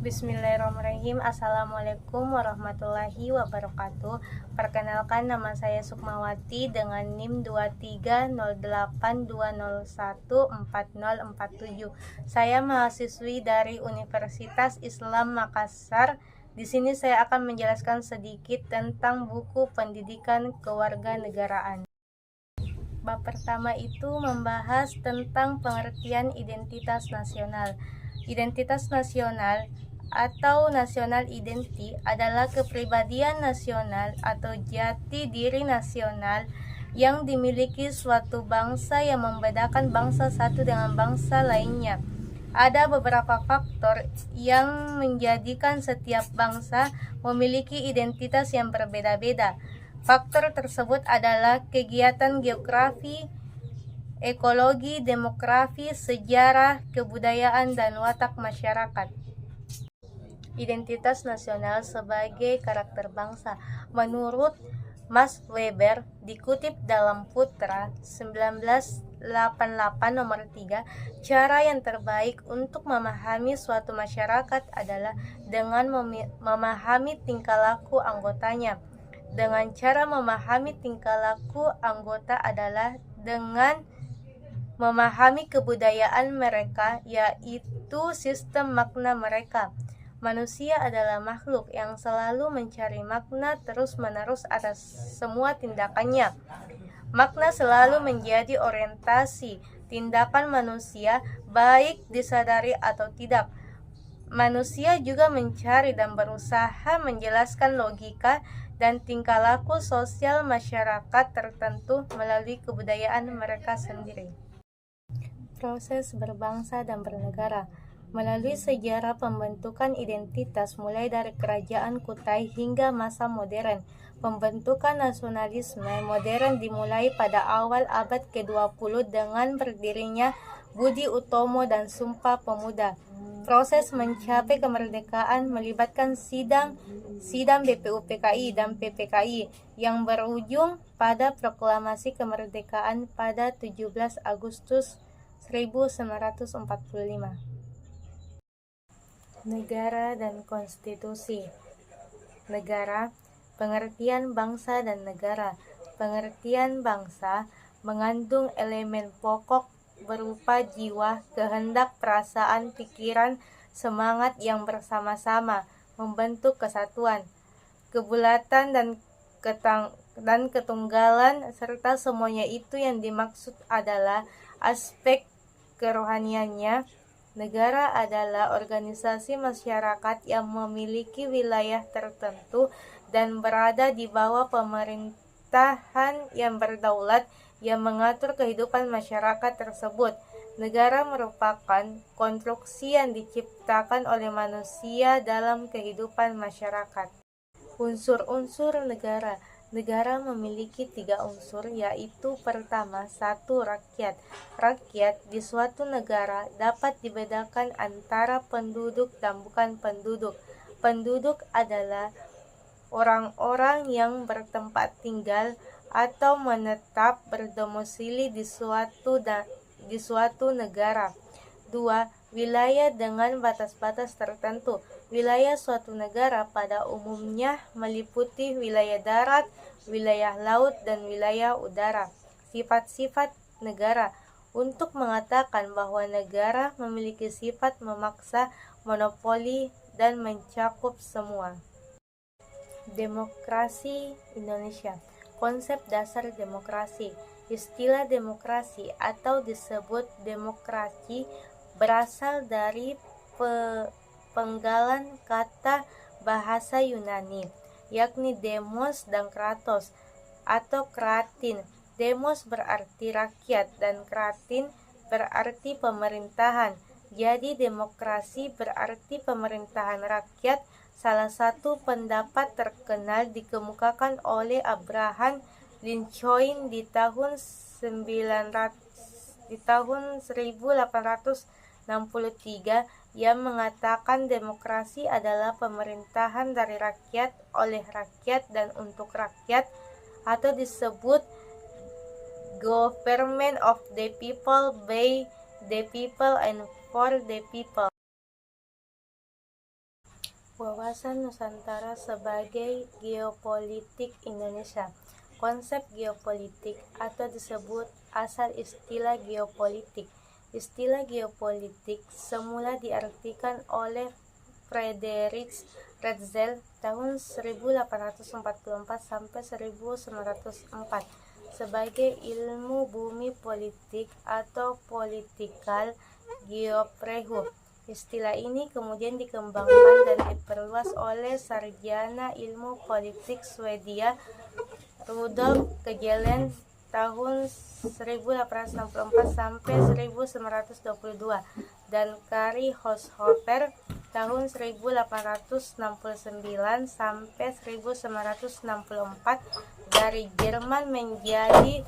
Bismillahirrahmanirrahim. Assalamualaikum warahmatullahi wabarakatuh. Perkenalkan, nama saya Sukmawati dengan NIM 23082014047. Saya mahasiswi dari Universitas Islam Makassar. Di sini saya akan menjelaskan sedikit tentang buku pendidikan kewarganegaraan. Bab pertama itu membahas tentang pengertian identitas nasional. Identitas nasional atau national identity adalah kepribadian nasional atau jati diri nasional yang dimiliki suatu bangsa yang membedakan bangsa satu dengan bangsa lainnya. Ada beberapa faktor yang menjadikan setiap bangsa memiliki identitas yang berbeda-beda. Faktor tersebut adalah kegiatan geografi, ekologi, demografi, sejarah, kebudayaan, dan watak masyarakat. Identitas nasional sebagai karakter bangsa. Menurut Max Weber, dikutip dalam Putra 1988 nomor 3, cara yang terbaik untuk memahami suatu masyarakat adalah dengan memahami tingkah laku anggotanya. Dengan cara memahami tingkah laku anggota adalah dengan memahami kebudayaan mereka, yaitu sistem makna mereka. Manusia adalah makhluk yang selalu mencari makna terus-menerus atas semua tindakannya. Makna selalu menjadi orientasi tindakan manusia, baik disadari atau tidak. Manusia juga mencari dan berusaha menjelaskan logika dan tingkah laku sosial masyarakat tertentu melalui kebudayaan mereka sendiri. Proses berbangsa dan bernegara. Melalui sejarah pembentukan identitas mulai dari kerajaan Kutai hingga masa modern, pembentukan nasionalisme modern dimulai pada awal abad ke-20 dengan berdirinya Budi Utomo dan Sumpah Pemuda. Proses mencapai kemerdekaan melibatkan sidang BPUPKI dan PPKI yang berujung pada proklamasi kemerdekaan pada 17 Agustus 1945. Negara dan konstitusi. Negara, pengertian bangsa dan negara. Pengertian bangsa mengandung elemen pokok berupa jiwa, kehendak, perasaan, pikiran, semangat yang bersama-sama membentuk kesatuan, kebulatan dan ketunggalan, serta semuanya itu yang dimaksud adalah aspek kerohaniannya. Negara adalah organisasi masyarakat yang memiliki wilayah tertentu dan berada di bawah pemerintahan yang berdaulat yang mengatur kehidupan masyarakat tersebut. Negara merupakan konstruksi yang diciptakan oleh manusia dalam kehidupan masyarakat. Unsur-unsur negara. Negara memiliki 3 unsur, yaitu pertama, 1. Rakyat. Rakyat di suatu negara dapat dibedakan antara penduduk dan bukan penduduk. Penduduk adalah orang-orang yang bertempat tinggal atau menetap berdomisili di suatu negara. 2. Wilayah dengan batas-batas tertentu. Wilayah suatu negara pada umumnya meliputi wilayah darat, wilayah laut, dan wilayah udara. Sifat-sifat negara. Untuk mengatakan bahwa negara memiliki sifat memaksa, monopoli, dan mencakup semua. Demokrasi Indonesia. Konsep dasar demokrasi. Istilah demokrasi atau disebut demokrasi berasal dari penggalan kata bahasa Yunani, yakni demos dan kratos atau kratin. Demos berarti rakyat dan kratin berarti pemerintahan. Jadi demokrasi berarti pemerintahan rakyat. Salah satu pendapat terkenal dikemukakan oleh Abraham Lincoln di tahun 1863 yang mengatakan demokrasi adalah pemerintahan dari rakyat, oleh rakyat, dan untuk rakyat, atau disebut government of the people, by the people, and for the people. Wawasan Nusantara sebagai geopolitik Indonesia. Konsep geopolitik atau disebut asal istilah geopolitik. Istilah geopolitik semula diartikan oleh Friedrich Ratzel tahun 1844 sampai 1904 sebagai ilmu bumi politik atau political geoprehu. Istilah ini kemudian dikembangkan dan diperluas oleh sarjana ilmu politik Swedia Rudolf Kjellén tahun 1864 sampai 1922 dan Kari Haushofer tahun 1869 sampai 1964 dari Jerman menjadi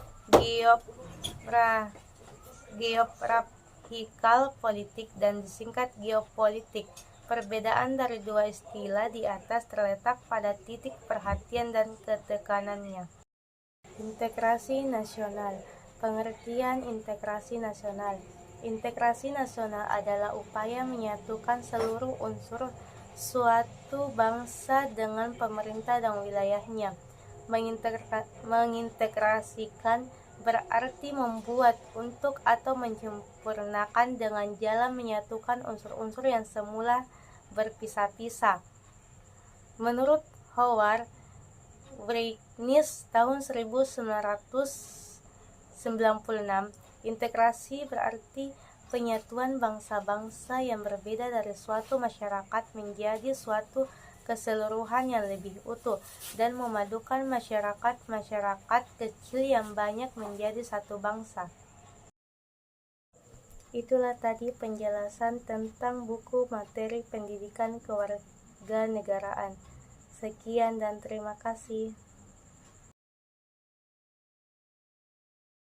geopolitical politik dan disingkat geopolitik. Perbedaan dari dua istilah di atas terletak pada titik perhatian dan ketekanannya. Integrasi nasional. Pengertian integrasi nasional. Integrasi nasional adalah upaya menyatukan seluruh unsur suatu bangsa dengan pemerintah dan wilayahnya. Mengintegrasikan berarti membuat untuk atau menyempurnakan dengan jalan menyatukan unsur-unsur yang semula berpisah-pisah. Menurut Howard Wrights tahun 1996, integrasi berarti penyatuan bangsa-bangsa yang berbeda dari suatu masyarakat menjadi suatu keseluruhan yang lebih utuh dan memadukan masyarakat-masyarakat kecil yang banyak menjadi satu bangsa. Itulah tadi penjelasan tentang buku materi pendidikan kewarganegaraan. Sekian dan terima kasih.